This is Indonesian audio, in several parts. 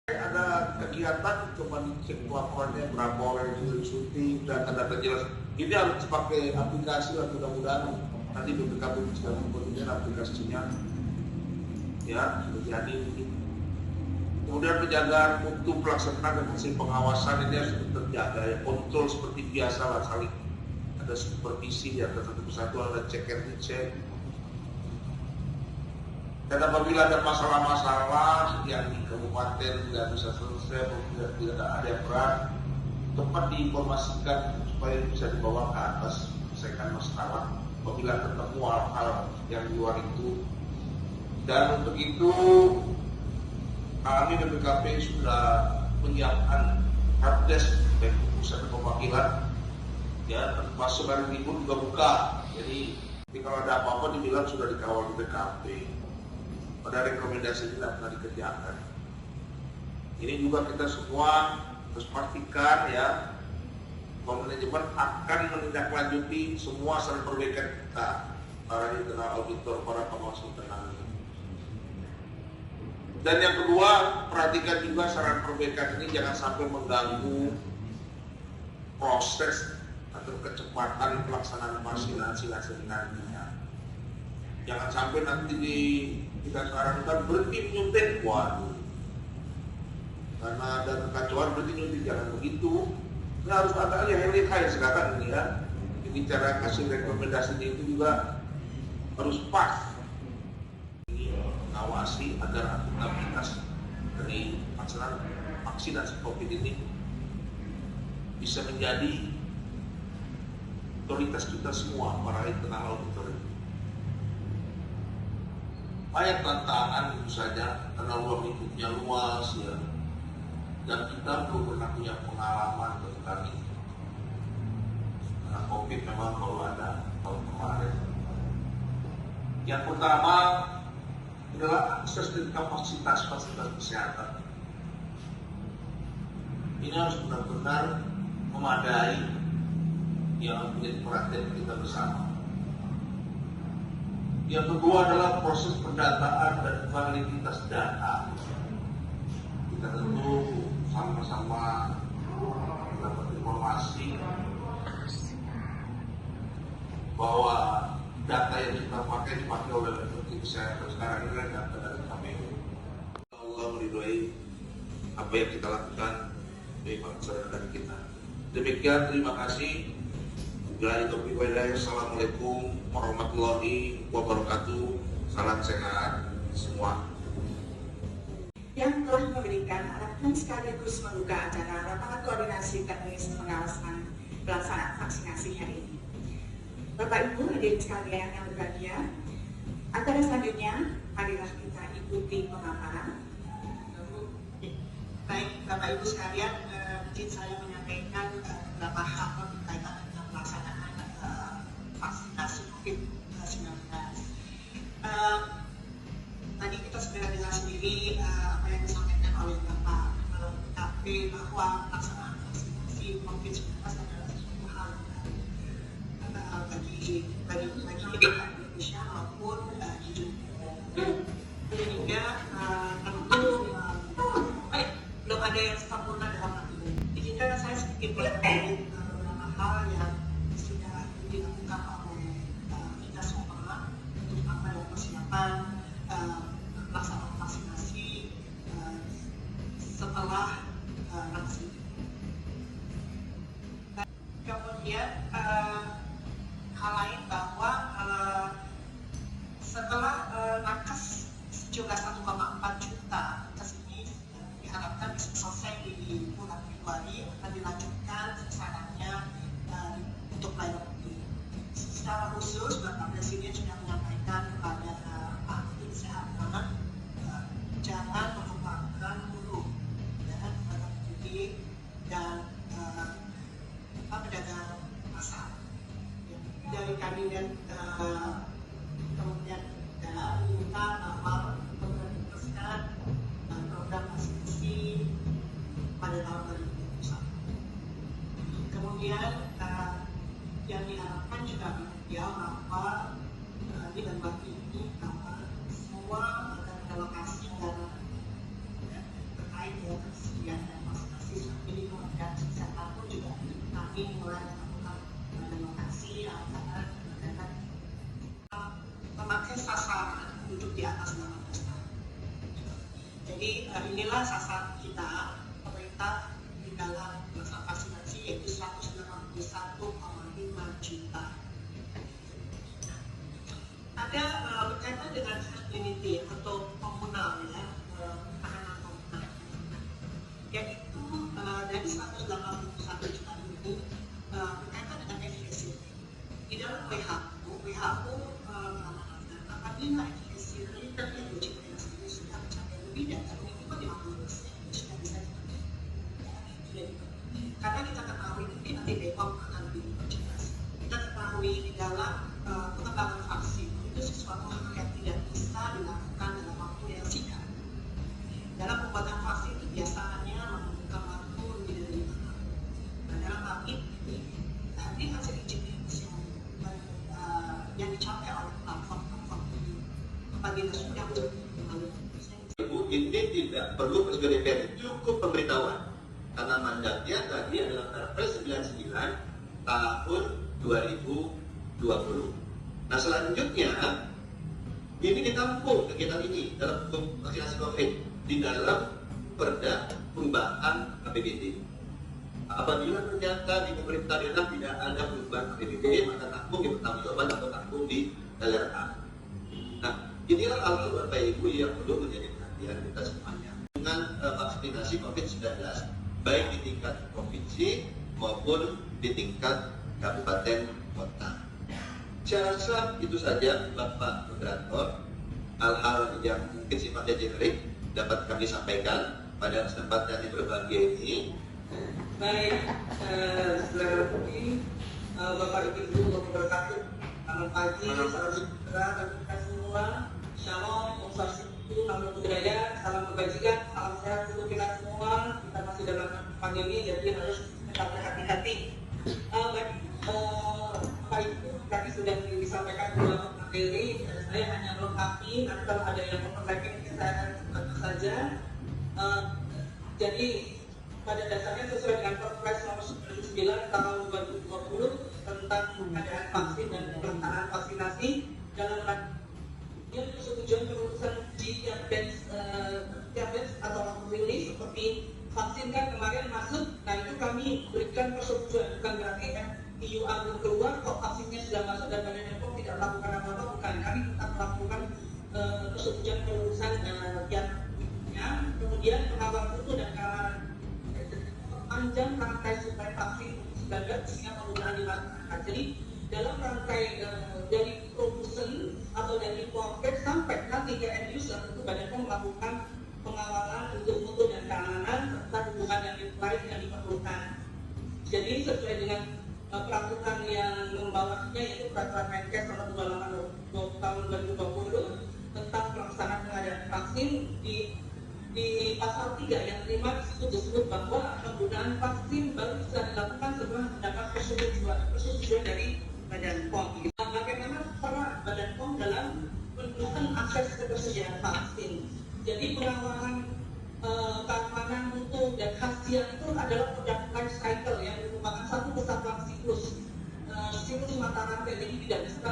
Ada kegiatan coba dicek laporannya berapa orang yang sudah disuntik dan data jelas. Ini harus pakai aplikasi lah, mudah-mudahan nanti BPKB sudah mempunyai aplikasinya ya, sudah jadi. Kemudian penjagaan mutu pelaksanaan dan hasil pengawasan ini harus terjaga ya, kontrol seperti biasa lah, saling ada supervisi di atas satu persatu, ada check and recheck. Dan apabila ada masalah-masalah yang di kabupaten tidak bisa selesai, tidak ada yang berat, tepat diinformasikan supaya bisa dibawa ke atas selesaikan masalah apabila ketemu hal-hal yang di luar itu. Dan untuk itu kami BPKP sudah menyiapkan helpdesk baik pusat perwakilan ya, termasuk hari Minggu juga buka. Jadi kalau ada apa-apa dibilang sudah dikawal di BPKP. Pada rekomendasi tidak pernah dikerjakan. Ini juga kita semua harus pastikan ya, manajemen akan menindaklanjuti semua saran perbaikan kita, para internal auditor, para pengawas internal. Dan yang kedua, perhatikan juga saran perbaikan ini jangan sampai mengganggu proses atau kecepatan pelaksanaan vaksinasi nantinya. Jangan sampai nanti kita sarankan berhenti menyuntik, waduh, karena ada kekacauan berhenti menyuntik, jangan begitu. Ini harus ada yang high sekarang ini ya. Jadi cara kasih rekomendasi itu juga harus pas. Awasi agar akuntabilitas dari pelaksanaan vaksinasi COVID ini bisa menjadi otoritas kita semua, para internal auditor. Banyak tantangan tentu saja karena ruang lingkupnya luas ya, dan kita belum pernah punya pengalaman tentang ini. Karena COVID memang baru ada tahun kemarin. Yang pertama adalah akses dan kapasitas fasilitas kesehatan. Ini harus benar-benar memadai yang menjadi perhatian kita bersama. Yang kedua adalah proses pendataan dan validitas data. Kita tentu sama-sama mendapat informasi bahwa data yang kita pakai dipakai oleh Menteri Kesehatan sekarang ini adalah data dari KPU. Allah meridhoi apa yang kita lakukan di bangsa dan kita. Demikian, terima kasih. Assalamualaikum warahmatullahi wabarakatuh. Salam sehat semua. Yang telah memberikan arahan sekaligus membuka acara rapat koordinasi teknis pengawasan pelaksanaan vaksinasi hari ini. Bapak Ibu hadirin sekalian yang berbahagia, acara selanjutnya marilah kita ikuti pemaparan. Baik, Bapak Ibu sekalian, izin saya menyampaikan beberapa hal berkaitan dengan pelaksanaan vaksinasi COVID-19. Tadi kita sudah dengar sendiri apa yang disampaikan oleh Bapak KP bahwa pelaksanaan vaksinasi COVID-19 adalah sesuatu hal bagi kita di Indonesia maupun di dunia. Sehingga tentu belum ada yang sempurna dalam hal ini. Izinkan saya sedikit berkait beberapa hal yang sudah dilakukan oleh kita semua untuk apa persiapan pelaksanaan vaksinasi setelah vaksin. Kemudian hal lain bahwa setelah nakes sejumlah 1,4 juta nakes ini diharapkan bisa selesai di vaksinasi sasaran untuk di atas 18 tahun. Jadi inilah sasaran kita, pemerintah di dalam pelaksanaan vaksinasi yaitu 181,5 juta. Ada berkaitan dengan herd immunity atau komunal ya, tahanan komunal, yaitu dari 181 juta ini berkaitan dengan efekasi. Di dalam WHO apabila efekasi rate yang uji klinis ini sudah mencapai lebih dari minimal 50%, sudah bisa dipakai. Karena kita ketahui mungkin nanti Bepom akan lebih jelas. Kita ketahui di dalam pengembangan vaksin itu sesuatu hal yang tidak bisa dilakukan dalam waktu yang singkat. Dalam pembuatan vaksin itu biasanya membutuhkan waktu lebih dari 5 tahun. Nah, dalam hal ini tadi hasil uji klinis yang dicapai oleh platform ini apabila sudah melalui ini tidak perlu presiden DPR, cukup pemberitahuan karena mandatnya tadi adalah Perpres 99 tahun 2020. Nah selanjutnya ini ditampung kegiatan ini dalam vaksinasi COVID di dalam Perda Perubahan APBD. Apabila ternyata di pemerintah daerah tidak ada perubahan APBD, maka tanggung di pertanggungjawaban atau tanggung di LRA. Nah, inilah hal-hal Bapak Ibu yang perlu menjadi perhatian kita semuanya. Dengan vaksinasi COVID-19, baik di tingkat provinsi maupun di tingkat kabupaten kota. Saya rasa itu saja Bapak Moderator, hal-hal yang mungkin sifatnya generik dapat kami sampaikan pada kesempatan yang berbahagia ini. Baik, selamat pagi Bapak Ibu wabarakatuh. Selamat pagi, salam sejahtera bagi kita semua. Shalom, Om Swastiastu, Namo Buddhaya, salam kebajikan, salam sehat untuk kita semua. Kita masih dalam pandemi, jadi harus tetap berhati-hati. Baik, Bapak Ibu tadi sudah disampaikan beberapa materi. Saya hanya melengkapi. Nanti kalau ada yang memperbaiki, saya akan lakukan saja. Jadi pada dasarnya sesuai dengan Perpres nomor 99 tahun 2020 tentang pengadaan vaksin dan pelaksanaan vaksinasi dalam rangka persetujuan kelulusan uji tiap batch atau rilis seperti vaksin kan kemarin masuk, nah itu kami berikan persetujuan, bukan berarti EUA belum keluar kok vaksinnya sudah masuk dan Badan POM tidak melakukan apa-apa, bukan. Kami tetap melakukan persetujuan kelulusan tiapnya, kemudian pengawal mutu dan keamanan panjang rangkai suplai vaksin 19 sehingga penggunaan di masyarakat. Jadi dalam rangkai dari produsen atau dari importer sampai nanti ke end user itu Badan POM melakukan pengawalan untuk mutu dan keamanan serta hubungan yang lain yang diperlukan. Jadi sesuai dengan peraturan yang membawanya yaitu Peraturan Menkes nomor 28 tahun 2020 tentang pelaksanaan pengadaan vaksin di pasal 3 yang kelima disebut bahwa penggunaan vaksin baru bisa dilakukan setelah mendapat persetujuan dari Badan POM. Bagaimana peran Badan POM dalam menentukan akses ketersediaan vaksin? Jadi pengawalan keamanan mutu dan khasiat itu adalah produk life cycle yang merupakan satu kesatuan siklus mata rantai, jadi tidak bisa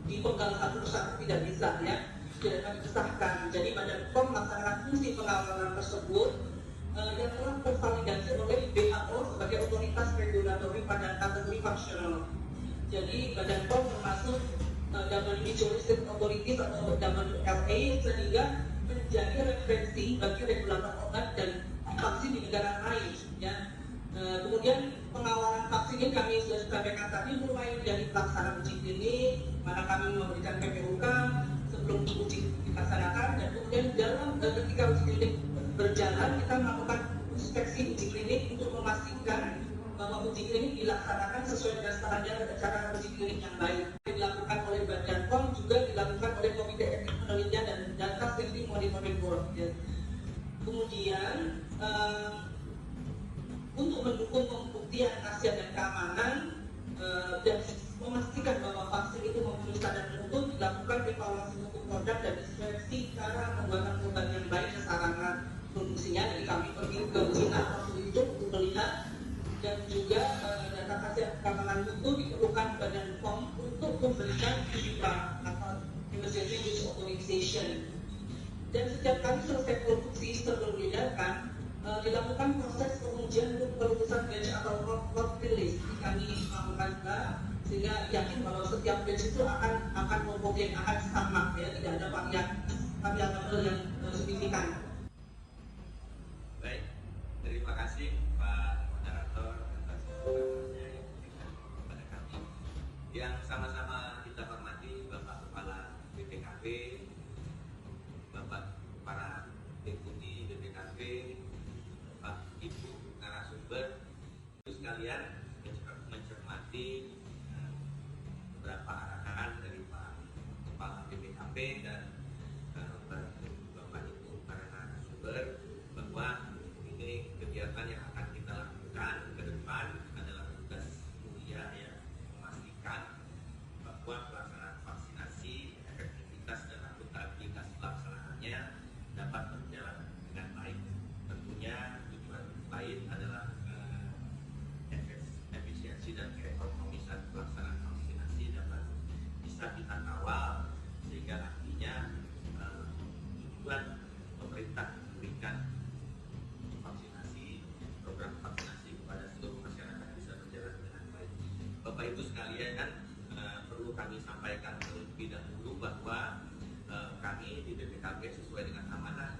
dipegang satu persatu, tidak bisa ya. Tidak akan disahkan. Jadi Badan POM melaksanakan fungsi pengawalan tersebut yang telah tervalidasi oleh WHO sebagai otoritas regulatori pada kategori fungsional. Jadi Badan POM termasuk WH Juristic Authorities atau WLA sehingga menjadi referensi bagi regulator obat dan vaksin di negara lain. Ya. Kemudian pengawalan vaksin ini kami sudah sampaikan tadi mulai dari pelaksanaan uji klinik, mana kami memberikan PPUK sebelum uji dilaksanakan, dan kemudian dalam ketika uji klinik berjalan kita melakukan inspeksi uji klinik untuk memastikan bahwa uji klinik dilaksanakan sesuai dengan standar cara uji klinik yang baik. Dilakukan oleh Badan POM juga dilakukan oleh Komite Etik Penelitian dan Data Safety Monitoring Board. Ya. Kemudian untuk mendukung pembuktian khasiat dan keamanan dan memastikan bahwa vaksin itu memenuhi standar mutu, dilakukan evaluasi mutu produk dan inspeksi cara pembuatan obat yang baik dan sarana produksinya. Jadi kami pergi ke China waktu itu untuk melihat, dan juga data khasiat keamanan mutu diperlukan Badan POM untuk memberikan feedback atau Indonesia ini. Dan setiap kali selesai produksi sebelum dibedakan, dilakukan proses pengujian untuk kelulusan batch atau lot release. Ini kami lakukan juga, sehingga yakin bahwa setiap batch itu akan homogen, akan sama, ya, tidak ada variabel yang signifikan. Baik, terima kasih Pak Moderator atas informasinya yang diberikan kepada kami. Yang sama-sama kita hormati Bapak Kepala BPKP, Bapak para deputi BPKP, Pak Ibu narasumber, itu sekalian mencermati beberapa arahan dari Pak Kepala BPKP dan Bapak Ibu para narasumber bahwa ini kegiatan yang akan kita lakukan ke depan adalah tugas mulia yang memastikan bahwa pelaksanaan vaksinasi, efektivitas dan akuntabilitas pelaksanaannya dapat berjalan dengan baik. Tentunya tujuan lain adalah efisiensi dan keekonomisan pelaksanaan vaksinasi dapat bisa kita kawal, sehingga artinya tujuan pemerintah memberikan vaksinasi, program vaksinasi kepada seluruh masyarakat bisa berjalan dengan baik. Bapak Ibu sekalian, perlu kami sampaikan terlebih dahulu bahwa kami di BPKP sesuai dengan amanah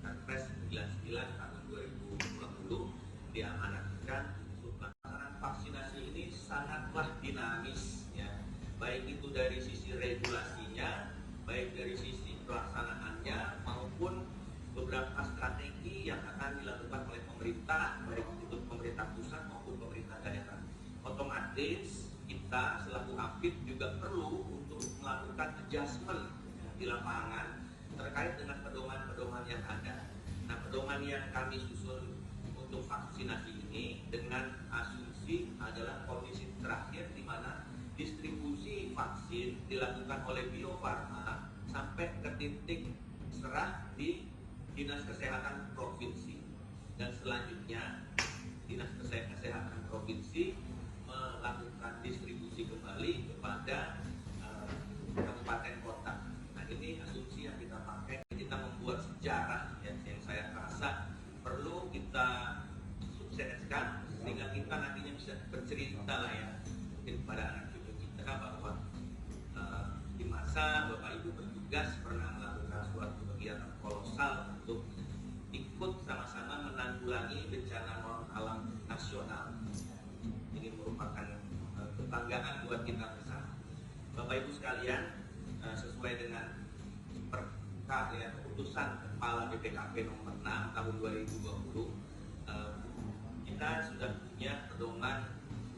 Perpres 99 tahun 2020 diamanatkan untuk pelaksanaan vaksinasi ini sangatlah dinamis, ya, baik itu dari sisi regulasinya, baik dari sisi pelaksanaannya maupun beberapa strategi yang akan dilakukan oleh pemerintah, baik itu pemerintah pusat maupun pemerintah daerah. Otomatis kita selaku APIP juga perlu untuk melakukan adjustment di lapangan terkait dengan pedoman-pedoman yang ada. Nah, pedoman yang kami susun untuk vaksinasi ini dengan asumsi adalah kondisi terakhir di mana distribusi vaksin dilakukan oleh Bio Farma sampai ke titik serah di Dinas Kesehatan Provinsi, dan selanjutnya Dinas Kesehatan Provinsi melakukan distribusi kembali kepada kabupaten kota. Nah, ini asumsi yang kita pakai. Kita membuat sejarah yang saya rasa perlu kita sukseskan sehingga kita nantinya bisa bercerita lah, ya, mungkin kepada anak cucu kita bahwa di masa Bapak Ibu bertugas pernah melakukan suatu kegiatan kolosal untuk ikut sama-sama menanggulangi bencana non alam nasional. Ini merupakan kebanggaan buat kita bersama. Bapak Ibu sekalian, sesuai dengan keputusan Kepala BPKP nomor 6 tahun 2020, kita sudah punya pedoman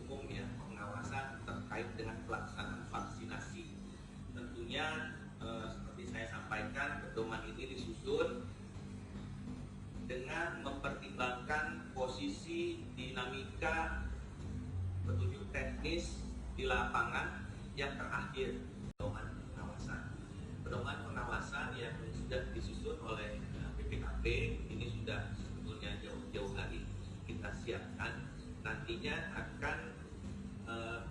umum, ya, pengawasan terkait dengan pelaksanaan vaksinasi. Tentunya seperti saya sampaikan, pedoman ini disusun dengan mempertimbangkan posisi dinamika petunjuk teknis di lapangan yang terakhir. Pedoman pengawasan yang sudah disusun oleh BPKP ini sudah sebetulnya jauh-jauh hari kita siapkan, nantinya akan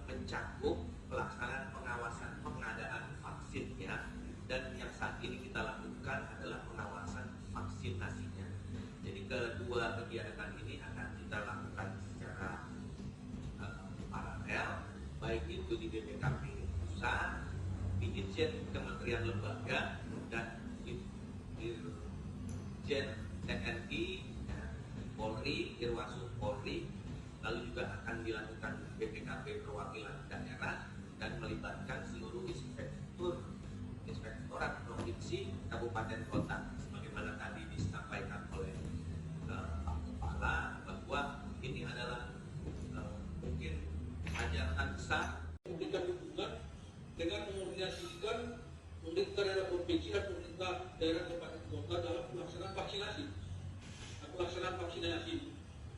mencakup pelaksanaan pengawasan pengadaan vaksinnya, dan yang saat ini kita lakukan adalah pengawasan vaksinasinya. Jadi kedua kegiatan ini akan kita lakukan secara paralel, baik itu di BPKP pusat, di Dirjen Kementerian Lembaga, dan di Dirjen TNI, Polri, Irwasum Polri, lalu juga akan dilakukan BPKP perwakilan daerah dan melibatkan seluruh inspektorat provinsi, kabupaten, kota, sebagaimana tadi disampaikan oleh Pak Kepala bahwa ini adalah mungkin hajatan besar memberikan dukungan dengan mengkoordinasikan pemerintah daerah provinsi dan pemerintah daerah kabupaten kota dalam pelaksanaan vaksinasi.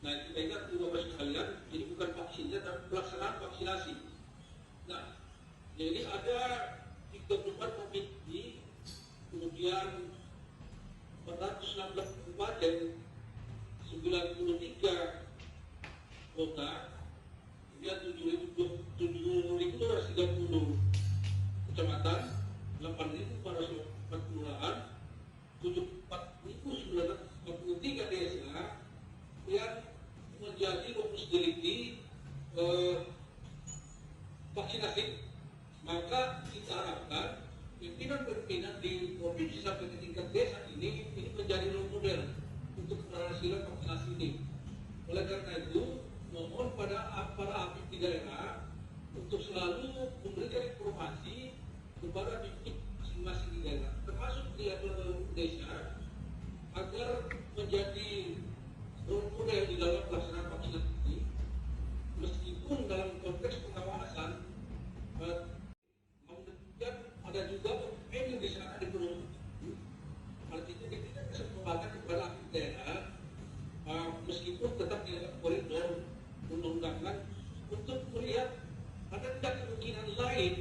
Nah, kita ingat Bapak sekalian, ini bukan vaksinnya tapi pelaksanaan vaksinasi. Nah, jadi ada 34 provinsi, kemudian 416 kabupaten, 93 kota, kemudian 7.230 kecamatan, 8.404 kelurahan, 74.943 desa yang menjadi lokus delikti vaksinasi. Maka kita harapkan pimpinan-pimpinan di provinsi sampai ke tingkat desa ini menjadi role model untuk keberhasilan vaksinasi ini. Oleh karena itu, mohon pada para APIP di daerah untuk selalu memberikan informasi kepada pimpinan masing-masing di daerah, termasuk di level desa, agar menjadi role model di dalam pelaksanaan vaksinasi ini, meskipun dalam konteks pengawasan kemudian ada juga pemimpin di sana di Gunung. Hal itu kita kesempatan kepada APIP daerah, meskipun tetap di dalam koridor undang-undangan, untuk melihat ada tidak kemungkinan lain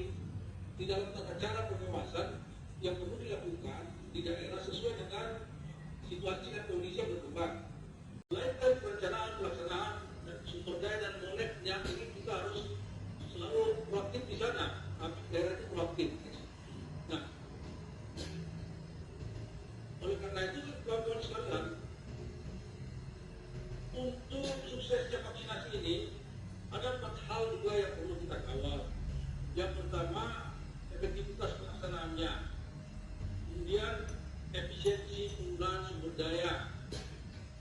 di dalam tata cara pengawasan yang perlu dilakukan di daerah sesuai dengan situasi dan kondisi yang berkembang. Selain dari perencanaan, pelaksanaan, dan sumber daya dan monetnya, ini kita harus selalu proaktif di sana. APIP daerah itu proaktif. Nah, oleh karena itu, kawan-kawan sekalian, untuk suksesnya vaksinasi ini ada 4 hal juga yang perlu kita kawal. Yang pertama, efektivitas pelaksanaannya, kemudian efisiensi penggunaan sumber daya.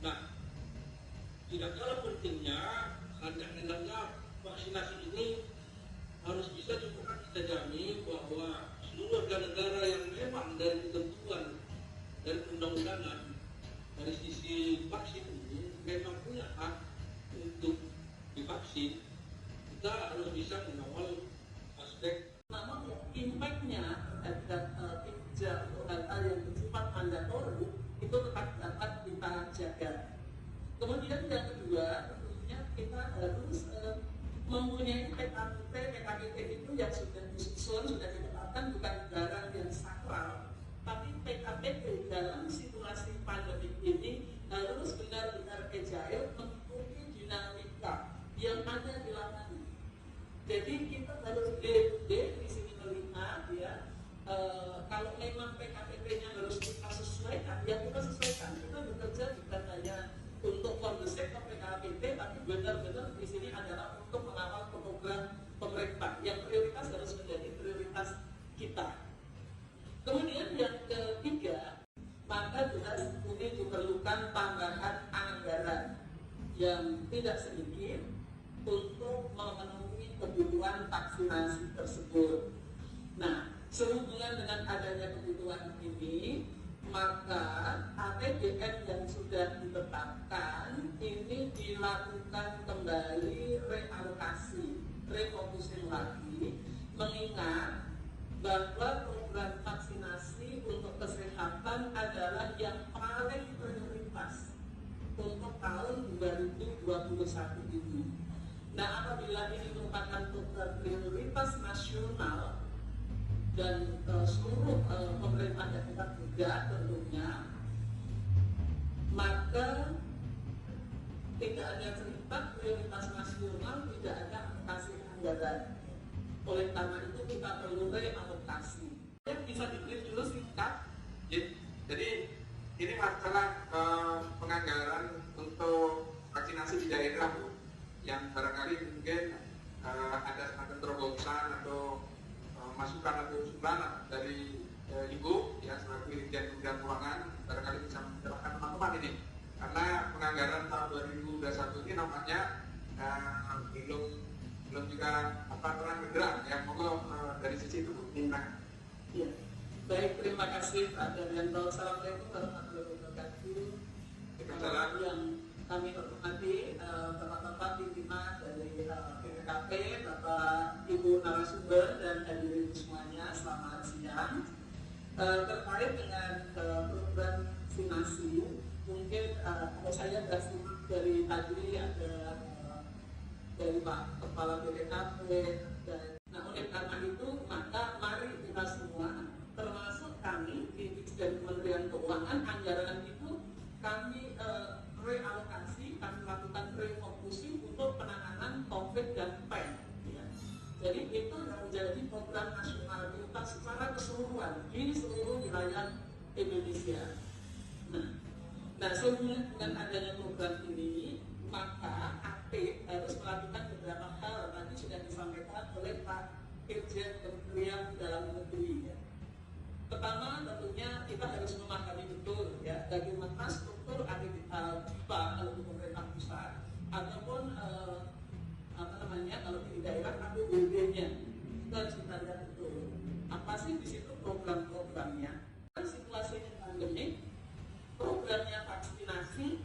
Nah, tidak kalah pentingnya, hendaknya vaksinasi ini harus bisa juga kita jamin bahwa seluruh warga negara yang memang dari ketentuan dari undang-undangan dari sisi vaksin ini memang punya hak untuk divaksin, kita harus bisa mengawal aspek. Namun impact-nya terhadap hal-hal yang bersifat mandatori itu tetap dapat kita jaga. Kemudian yang kedua, tentunya kita harus mempunyai PKPT itu yang sudah disusun, sudah ditetapkan, bukan barang yang sakral, tapi PKPT dalam situasi pandemi ini harus benar-benar agile, mengikuti dinamika yang ada di lapangan. Jadi kita harus di sini melihat ya, kalau memang PKPT-nya harus kita sesuaikan, ya kita sesuaikan. Kita bekerja bukan hanya untuk kondusif ke PKPT, tapi benar-benar di sini adalah untuk mengawal program pemerintah. Yang prioritas harus menjadi prioritas kita. Kemudian yang ketiga, maka jelas ini diperlukan tambahan anggaran yang tidak sedikit untuk memenuhi kebutuhan vaksinasi tersebut. Nah, sehubungan dengan adanya kebutuhan ini, maka APBN yang sudah ditetapkan ini dilakukan kembali realokasi, refocusing lagi, mengingat bahwa program vaksinasi untuk kesehatan adalah yang paling prioritas untuk tahun 2021 ini. Nah, apabila ini merupakan program prioritas nasional dan seluruh pemerintah daerah juga tentunya, maka tidak ada cerita prioritas nasional, tidak ada alokasi anggaran. Oleh karena itu kita perlu realokasi. Yang bisa diberi dulu singkat. Jadi ini masalah penganggaran untuk vaksinasi di daerah, Bu, yang barangkali mungkin ada terobosan atau masukan atau usulan dari Ibu ya selaku Dirjen Kementerian Keuangan, barangkali bisa menjelaskan teman-teman ini, karena penganggaran tahun 2021 ini nampaknya belum juga terang benderang ya. Monggo dari sisi itu minta. Ya. Baik, terima kasih Pak Daryanto. Assalamualaikum warahmatullahi wabarakatuh. Yang kami hormati Bapak-Bapak pimpinan dari BPKP, Bapak Ibu narasumber dan hadirin semuanya, selamat siang. Terkait dengan program vaksinasi, mungkin saya sudah simak dari tadi ada dari Pak Kepala BPKP dan oleh karena itu maka mari kita semua termasuk kami di Kementerian Keuangan, anggaran itu kami realokasi, kami lakukan refocusing untuk penanganan COVID dan PEN ya. Jadi itu yang menjadi program nasional prioritas secara keseluruhan di seluruh wilayah Indonesia. Nah, sehubungan dengan adanya program ini, maka AP harus melakukan beberapa hal. Tadi sudah disampaikan oleh Pak Dirjen Kementerian Dalam Negeri. Ya. Pertama, tentunya kita harus memahami betul ya bagaimana struktur APBD untuk pemerintah pusat ataupun kalau di daerah APBD-nya. Kita harus kita lihat betul apa sih di situ program-programnya. Situasinya pandemi, programnya vaksinasi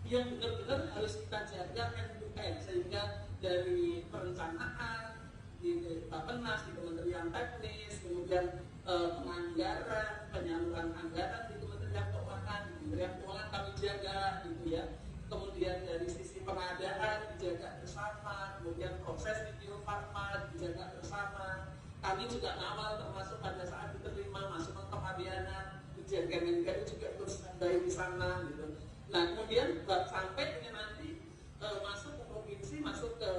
yang benar-benar harus kita jaga end-to-end, sehingga dari perencanaan di Bappenas, di Kementerian Teknis, kemudian penganggaran, penyaluran anggaran di Kementerian Keuangan, di Kementerian Keuangan kami jaga, gitu ya. Kemudian dari sisi pengadaan dijaga bersama, kemudian proses di Bio Farma dijaga bersama. Kami juga awal termasuk pada saat diterima masuk ke Kepabianan, dijaga Mengan juga terus standby di sana, gitu. Nah kemudian sampai nanti masuk ke provinsi, masuk ke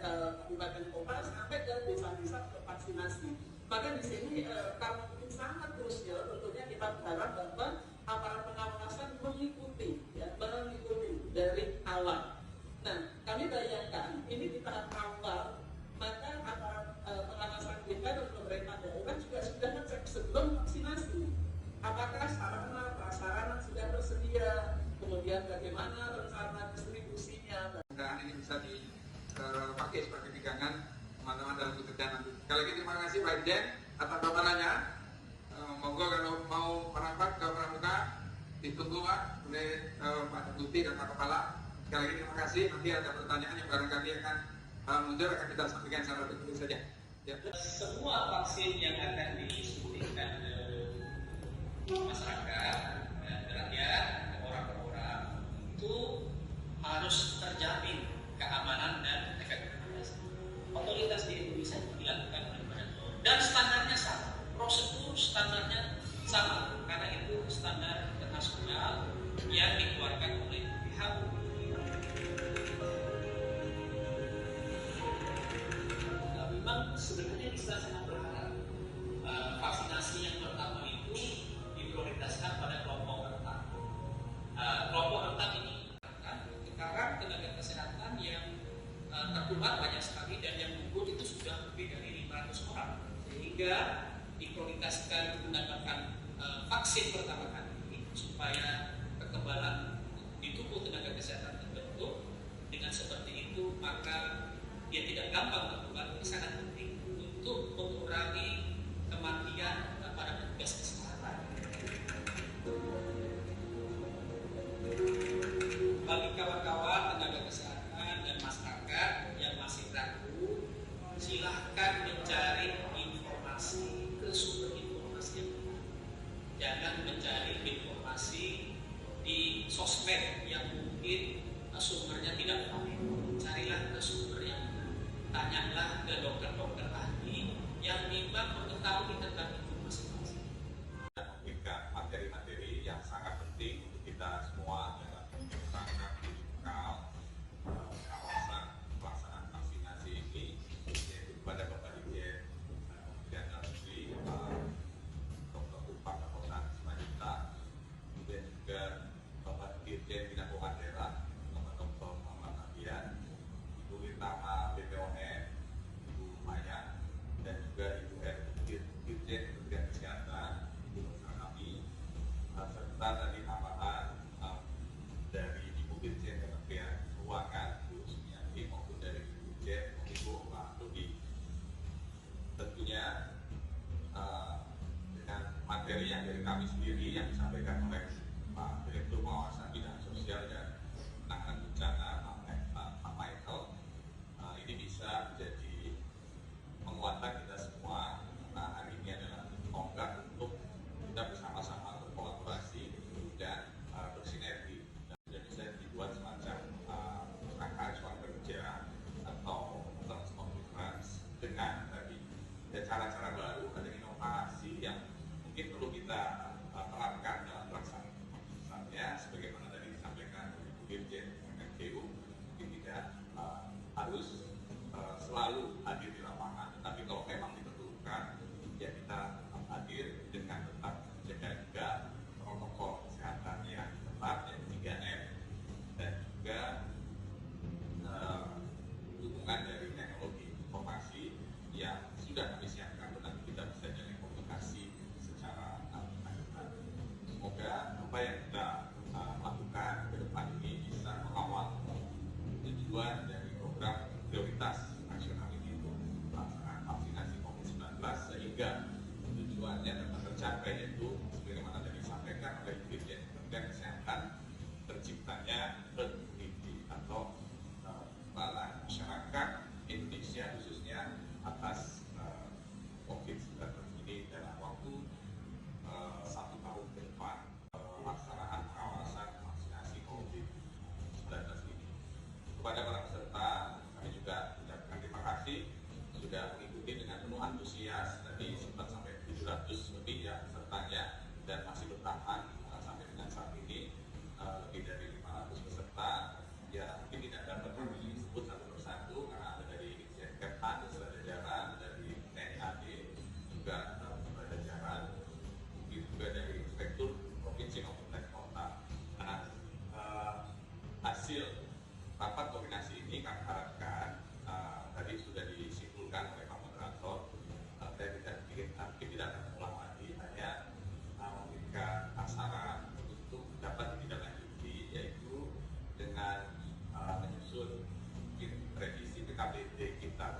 kabupaten kota, sampai ke desa-desa ke vaksinasi. Maka di sini karena mungkin sangat krusial, tentunya kita berharap bahwa aparat pengawasan mengikuti dari awal. Nah, kami bayangkan ini di tahap awal, maka aparat pengawasan kita dan pemerintah daerah juga sudah ngecek sebelum vaksinasi. Apakah sarana prasarana sudah tersedia, kemudian bagaimana rencana distribusinya. Kendaraan ini bisa dipakai sebagai pegangan teman-teman dalam pekerjaan nanti. Sekali lagi terima kasih Pak Dirjen atas paparannya. Monggo kalau mau merapat ke pramuka ditunggu Pak oleh Pak Deputi dan Pak Kepala. Sekali lagi terima kasih. Nanti ada pertanyaan yang barangkali akan muncul akan kita sampaikan secara tertulis saja. Ya. Semua vaksin yang akan disuntikan ke masyarakat, rakyat, ke orang per orang itu harus terjamin keamanan dan efektivitas. Otoritas di Indonesia dilakukan oleh Badan POM dan standarnya sama, prosedur standarnya sama karena itu standar internasional yang dikeluarkan oleh WHO. Memang sebenarnya bisa sangat berharap vaksinasi yang pertama itu diprioritaskan pada kelompok rentan. Kelompok rentan ini sekarang tenaga kesehatan yang tertular banyak sekali dan yang gugur itu sudah lebih dari 500 orang, sehingga diprioritaskan mendapatkan vaksin pertama kali ini supaya kekebalan di tubuh tenaga kesehatan terbentuk. Dengan seperti itu maka dia tidak gampang tertular. Ini sangat penting untuk mengurangi kematian pada petugas kesehatan. Bagi kawan-kawan tenaga kesehatan dan masyarakat yang masih ragu, silahkan mencari informasi ke sumber informasi yang benar. Jangan mencari informasi di sosmed yang mungkin sumbernya tidak valid. Carilah ke sumber yang benar. Tanyalah ke dokter-dokter ahli yang memang mengetahui tentang informasi. Memberikan materi-materi yang sangat penting untuk kita semua dalam rangka digital kawasan pelaksanaan vaksinasi ini, yaitu kepada Bapak Dirjen Kementerian Dalam Negeri, Dr. Upah Kapolda Simanjuntak, kemudian juga Bapak Dirjen Bina Keuangan Daerah, Bapak Dr. Muhammad Nabian, Ibu Irtama BPOM, Ibu Maya, dan juga Ibu Dirjen Kementerian Kesehatan, Ibu Dr. Kami, serta tadi tambahan dari Ibu Dirjen Kementerian Keuangan, Ibu Sumiati, maupun dari Ibu Dirjen Ibu Pak Dodi. Tentunya dengan materi yang dari kami sendiri yang disampaikan oleh Pak Direktur Pengawasan Bidang Sosial dan Penanganan Bencana Pak Michael, ini bisa menjadi penguatan kita semua. Nah, hari ini adalah tonggak untuk kita bersama-sama berkolaborasi dan bersinergi dan bisa dibuat semacam rangka acuan kerja atau transformasi dengan tadi ada cara-cara baru, ada inovasi yang mungkin perlu kita terapkan dalam pelaksanaan. Misalnya, sebagaimana tadi disampaikan oleh Ibu Dirjen MKU, mungkin tidak harus selalu hadir di lapangan, tapi kalau yang kita lakukan ke depan ini bisa mengawal tujuan dari program prioritas nasional ini untuk pelaksanaan vaksinasi COVID-19 sehingga tujuannya dapat tercapai, yaitu sebagaimana tadi disampaikan oleh Dirjen Kementerian Kesehatan, terciptanya herd immunity atau kekebalan masyarakat Indonesia khususnya atas COVID-19 ini dalam waktu 1 tahun ke depan pelaksanaan pengawasan vaksinasi COVID-19 ini. Kepada para peserta, kami juga ucapkan terima kasih sudah mengikuti dengan penuh antusias. Tadi sempat sampai 700 lebih ya pesertanya dan masih bertahan sampai dengan saat ini lebih dari 500 peserta. Ya mungkin tidak dapat kami sebut satu persatu karena ada dari Kemhan, ada jajaran, dari TNI AD, juga ada jajaran, mungkin juga dari Inspektur Provinsi Kabupaten Kota. Nah, hasil rapat koordinasi ini kami harapkan tadi sudah disimpulkan oleh Pak Moderator. Saya tidak akan ulang lagi, hanya memberikan saran untuk dapat ditindaklanjuti, yaitu dengan menyusun revisi PKPD kita